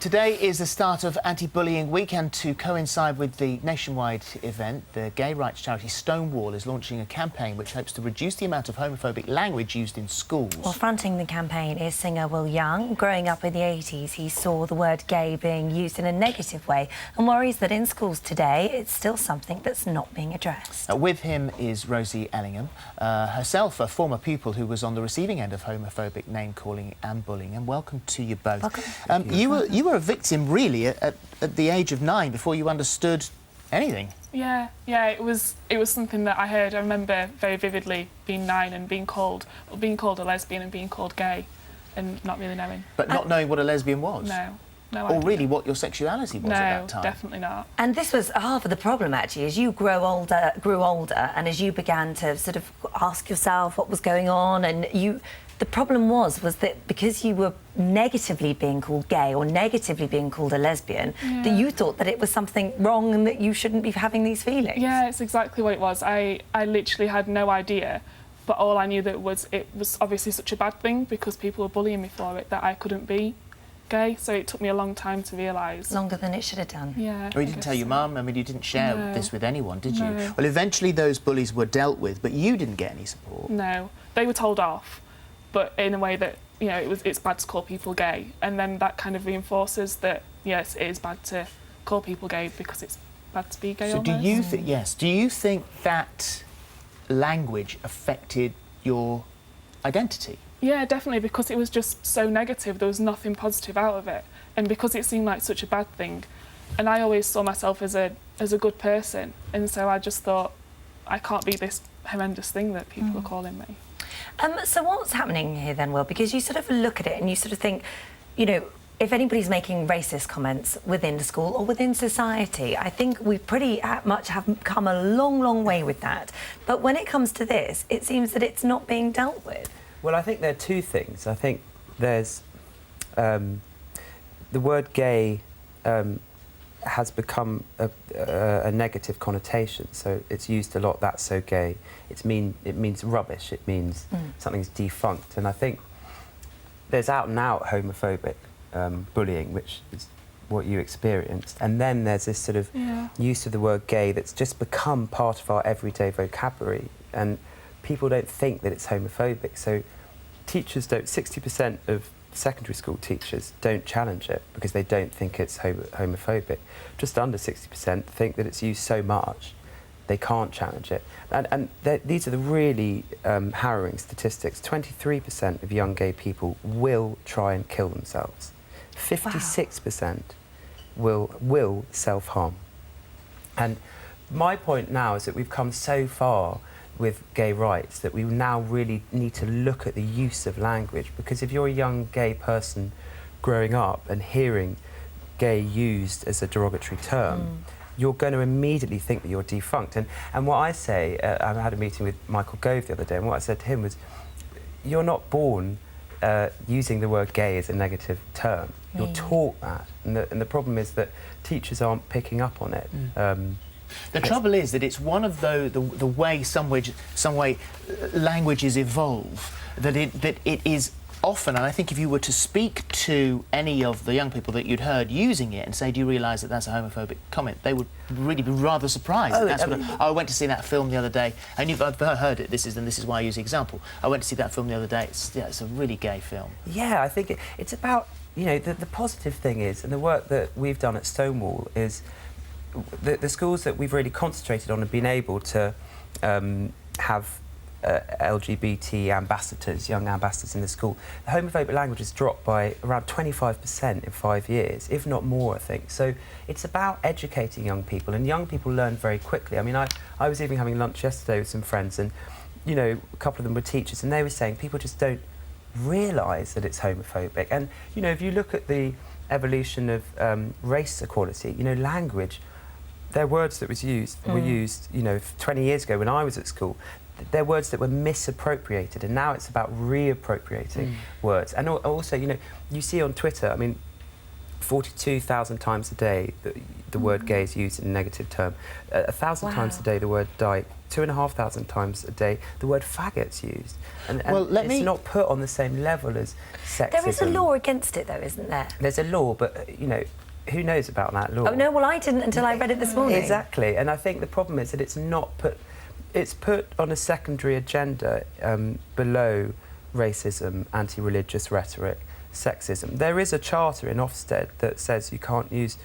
Today is the start of Anti-Bullying Week, and to coincide with the nationwide event, the gay rights charity Stonewall is launching a campaign which hopes to reduce the amount of homophobic language used in schools. Well, fronting the campaign is singer Will Young. Growing up in the 80s, he saw the word gay being used in a negative way and worries that in schools today it's still something that's not being addressed. With him is Rosie Ellingham, herself a former pupil who was on the receiving end of homophobic name-calling and bullying. And welcome to you both. Welcome. You were a victim, really, at the age of 9 before you understood anything. Yeah, it was something that I heard. I remember very vividly being 9 and being called a lesbian and being called gay, and not really knowing. But not knowing what a lesbian was. No. Or really what your sexuality was at that time. No, definitely not. And this was half of the problem, actually. As you grew older, and as you began to sort of ask yourself what was going on, and the problem was that because you were negatively being called gay or negatively being called a lesbian, that you thought that it was something wrong and that you shouldn't be having these feelings. Yeah, it's exactly what it was. I literally had no idea, but all I knew that it was obviously such a bad thing because people were bullying me for it, that I couldn't be gay. So it took me a long time to realise. Longer than it should have done. Yeah. Or you didn't tell your mum? I mean, you didn't share this with anyone, did you? No. Well, eventually those bullies were dealt with, but you didn't get any support. No, they were told off, but in a way that, you know, it's bad to call people gay, and then that kind of reinforces that, yes, it is bad to call people gay because it's bad to be gay. So almost. do you think that language affected your identity? Yeah, definitely, because it was just so negative. There was nothing positive out of it, and because it seemed like such a bad thing, and I always saw myself as a good person, and so I just thought, I can't be this horrendous thing that people are calling me. So what's happening here then, Will? Because you sort of look at it and you sort of think, you know, if anybody's making racist comments within the school or within society, I think we pretty much have come a long, long way with that. But when it comes to this, it seems that it's not being dealt with. Well, I think there are two things. I think there's the word gay has become a negative connotation, so it's used a lot. That's so gay. It means rubbish. It means something's defunct. And I think there's out and out homophobic bullying, which is what you experienced. And then there's this sort of use of the word gay that's just become part of our everyday vocabulary, and people don't think that it's homophobic. So teachers don't. 60% of secondary school teachers don't challenge it because they don't think it's homophobic. Just under 60% think that it's used so much they can't challenge it. And these are the really harrowing statistics. 23% of young gay people will try and kill themselves. 56% will self-harm. And my point now is that we've come so far with gay rights that we now really need to look at the use of language, because if you're a young gay person growing up and hearing gay used as a derogatory term, you're going to immediately think that you're defunct. And what I say, I had a meeting with Michael Gove the other day, and what I said to him was, you're not born using the word gay as a negative term. You're taught that, and the problem is that teachers aren't picking up on it. The trouble is that it's one of the way some way languages evolve, that it is often, and I think if you were to speak to any of the young people that you'd heard using it and say, do you realise that that's a homophobic comment, they would really be rather surprised. I went to see that film the other day, and I've heard it, this is why I use the example. I went to see that film the other day, it's a really gay film. Yeah, I think it's about, you know, the positive thing is, and the work that we've done at Stonewall is, the schools that we've really concentrated on have been able to have LGBT ambassadors, young ambassadors in the school. The homophobic language has dropped by around 25% in 5 years, if not more, I think. So it's about educating young people, and young people learn very quickly. I mean, I was even having lunch yesterday with some friends, and, you know, a couple of them were teachers, and they were saying people just don't realise that it's homophobic. And, you know, if you look at the evolution of race equality, you know, language, there are words that were used, you know, 20 years ago when I was at school. They're words that were misappropriated, and now it's about reappropriating words. And also, you know, you see on Twitter, I mean, 42,000 times a day the word gay is used in a negative term. 1,000 times a day the word dyke. 2,500 times a day the word faggot's used. And Well, it's not put on the same level as sexism. There is a law against it, though, isn't there? There's a law, but, you know, who knows about that law? Oh, no, well, I didn't until I read it this morning. Exactly, and I think the problem is that it's not put... It's put on a secondary agenda below racism, anti-religious rhetoric, sexism. There is a charter in Ofsted that says you can't use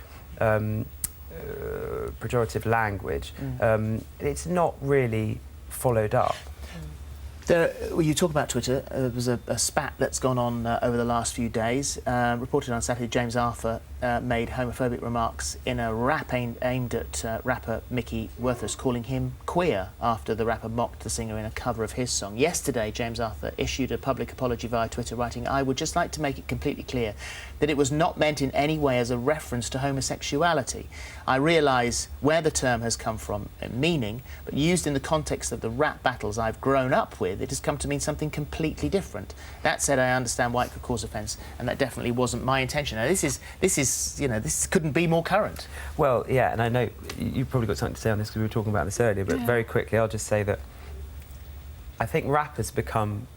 pejorative language. It's not really followed up. Well, you talk about Twitter. There was a spat that's gone on over the last few days. Reported on Saturday, James Arthur made homophobic remarks in a rap aimed at rapper Mickey Worthers, calling him queer after the rapper mocked the singer in a cover of his song. Yesterday, James Arthur issued a public apology via Twitter, writing, "I would just like to make it completely clear that it was not meant in any way as a reference to homosexuality. I realise where the term has come from in meaning, but used in the context of the rap battles I've grown up with, it has come to mean something completely different. That said, I understand why it could cause offence, and that definitely wasn't my intention." Now, this is, you know, this couldn't be more current. Well, yeah, and I know you've probably got something to say on this because we were talking about this earlier, but very quickly, I'll just say that I think rap has become...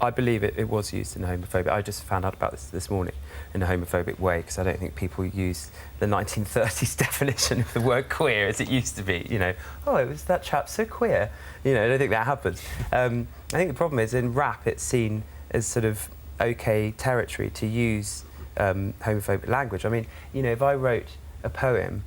I believe it was used in a homophobic... I just found out about this morning in a homophobic way, because I don't think people use the 1930s definition of the word queer as it used to be, you know. Oh, it was that chap so queer. You know, I don't think that happens. I think the problem is in rap it's seen as sort of OK territory to use homophobic language. I mean, you know, if I wrote a poem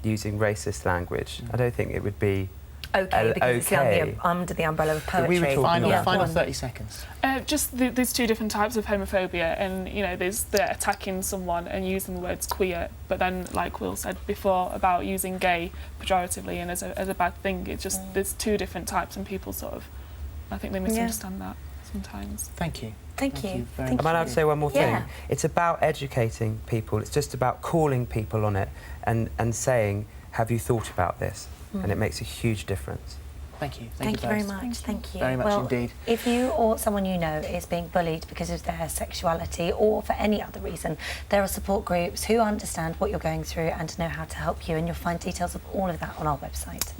using racist language, I don't think it would be OK, because it's under the umbrella of poetry. Final 30 seconds. There's two different types of homophobia, and you know, there's the attacking someone and using the words queer, but then, like Will said before about using gay pejoratively and as a bad thing, it's just there's two different types, and people sort of, I think they misunderstand that sometimes. Thank you. Thank you. Very much. Am I allowed to say one more thing? Yeah. It's about educating people. It's just about calling people on it and saying, have you thought about this? And it makes a huge difference. Thank you. Thank you very both. much. Thank you. Very much indeed. If you or someone you know is being bullied because of their sexuality or for any other reason, there are support groups who understand what you're going through and know how to help you, and you'll find details of all of that on our website.